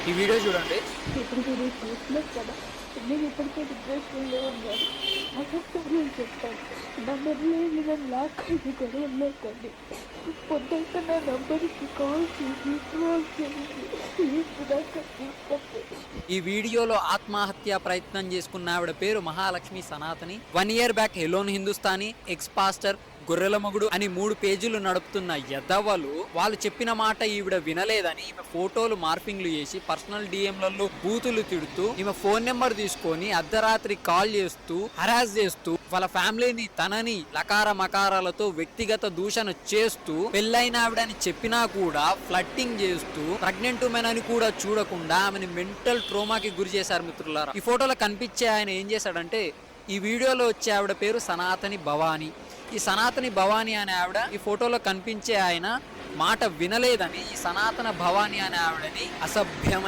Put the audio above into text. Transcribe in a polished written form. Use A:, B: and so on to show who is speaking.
A: ఈ వీడియో చూడండి.
B: ఇప్పుడు మీరు చూస్తున్నారు కదా, నేను ఇప్పటికే డిప్రెషన్లో ఉన్నాను. అసలు నేను చెప్తాను, నంబర్లో మీద లాక్ అయ్యి గొడవల్లో కండి పొద్దున్న నా నంబర్కి కాల్ చేసి ప్లీజ్ నాకు తీసుకొస్తే.
A: ఈ వీడియోలో ఆత్మహత్య ప్రయత్నం చేసుకున్న ఆవిడ పేరు Mahalakshmi Sanatani. 1 year back alone Hindustani, X pastor, గొర్రెల మొగుడు అని 3 పేజీలు నడుపుతున్న యదవలు వాళ్ళు చెప్పిన మాట ఈవిడ వినలేదని ఈమె ఫోటోలు మార్పింగ్లు చేసి పర్సనల్ డిఎంలలో బూతులు తిడుతూ ఈమె ఫోన్ నెంబర్ తీసుకొని అర్ధరాత్రి కాల్ చేస్తూ హరాస్ చేస్తూ వాళ్ళ ఫ్యామిలీని తనని లకార మకారాలతో వ్యక్తిగత దూషణ చేస్తూ పెళ్ళైన ఆవిడని చెప్పినా కూడా ఫ్లట్టింగ్ చేస్తూ ప్రెగ్నెంట్ ఉమెన్ అని కూడా చూడకుండా ఆమెని మెంటల్ ట్రోమాకి గురి చేశారు మిత్రులారా. ఈ ఫోటోలో కనిపించే ఆయన ఏం చేశాడంటే, ఈ వీడియోలో వచ్చే ఆవిడ పేరు సనాతని భవాని. ఈ సనాతని భవాని అనే ఆవిడ ఈ ఫోటోలో కనిపించే ఆయన మాట వినలేదని ఈ సనాతన భవాని అనే ఆవిడని అసభ్యమైన